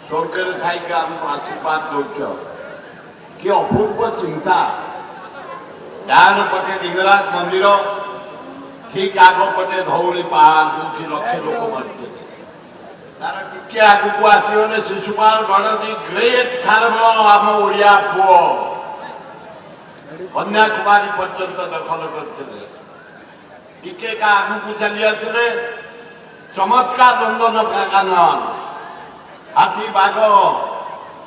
स्वर्ग थी आमको आशीर्वाद दौच कि अपूर्व चिंता डाण पटे लिंगराज मंदिर ठीक आग पटे धौली पहाड़ जो लक्ष लोक मरते तार टिके आगू आसगले शिशुपाल गणती ग्रेट खारबेल आम ओडिया पुओ कन्याकुमारी पर्यंत दखल करते टिके का आगू चली आसले चमत्कार नंदनकानन हाथी बाघ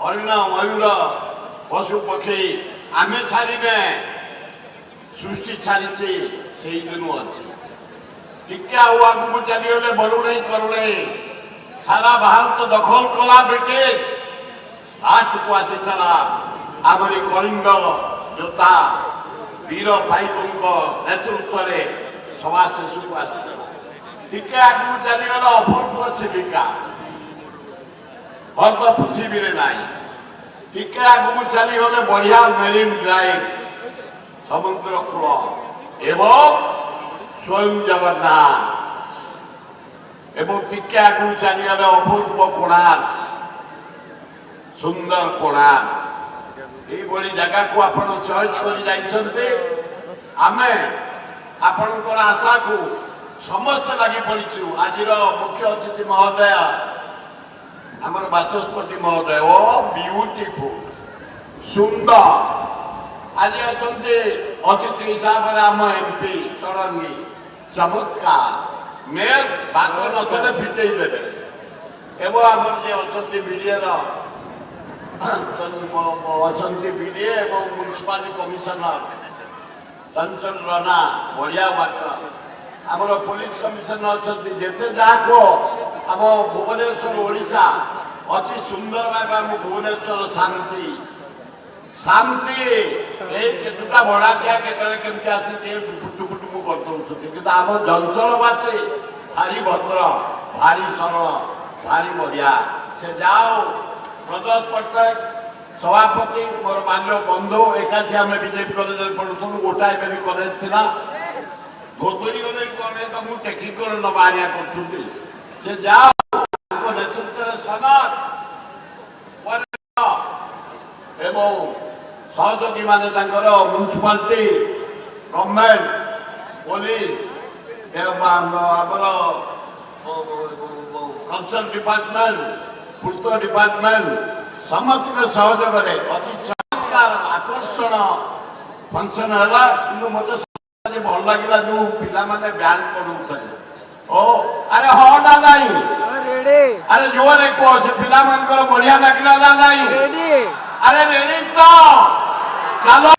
हरिण मयूर पशु पक्षी आमे छाड़े सृष्टि छाड़ी से दिन अच्छी टिके आगू चलीगले बरुणे करुणे सारा भारत दखल कला ब्रिटिश लास्ट को आसीला आमरी कलिंग योद्धा वीर पाइकों नेतृत्व में सभा शेष को आसीला टिके आगू चलीगला अपूर्व चिलिका हर तो पृथ्वी में नाई टिके आगू चलीगले बढ़िया मेरीन ड्राइव समुद्र कूल एवं स्वयं जगन्नाथ एवं टिके आगू चलीगले अपूर्व कोणार्क सुंदर कोणार्क ये जगह को आपण चॉइस कर आमे आपणकर आशा को समस्त लगी पड़ू आज मुख्य अतिथि महोदय आमर बाचस्पति महोदय ओ ब्यूटीफुल सुंदर आज अच्छा अतिथि हिसाब से आम एमपी षडंगी चमत्कार मेयर बात नथे फिटे देवे एवं आमर जे अच्छा मीडिया अच्छा बीडीए और म्यूनिसिपालिटी कमिशनर चंचल राणा बढ़िया वार्कर आमर पुलिस कमिशनर अच्छा जिते जाको आम भुवनेश्वर ओडिशा अति सुंदर भाव आम भुवनेश्वर शांति शांति केतुटा भड़ाटिया केमी आसिक फुटुफुटुमु करदे आम चंचलवासी भारी भद्र भारी सरल भारी बढ़िया से जाओ प्रदोष पट्टनायक सभापति मोर बाल्य बंधु एकाठी आम बीजेपी कलेज पढ़ुलु गोटाए बेली कलेज था गोदरी कलेज तो मुझे टेक्निकल नवा आनिया कर से जाओ नेतृत्व सनद एवं सहयोगी माने म्यूनिसिपालिटी गवर्नमेंट पुलिस आमर कल्चर डिपार्टमेंट पूर्त डिपार्टमेंट समस्त सहयोग अति चमत्कार आकर्षण फंक्शन है मत भल लगे जो पिला माने बैंड पढ़ुते ओ अरे हाँ ना नहीं अरे जोर कह से पिला बढ़िया लगे ना नहीं अरे रेडी तो चलो।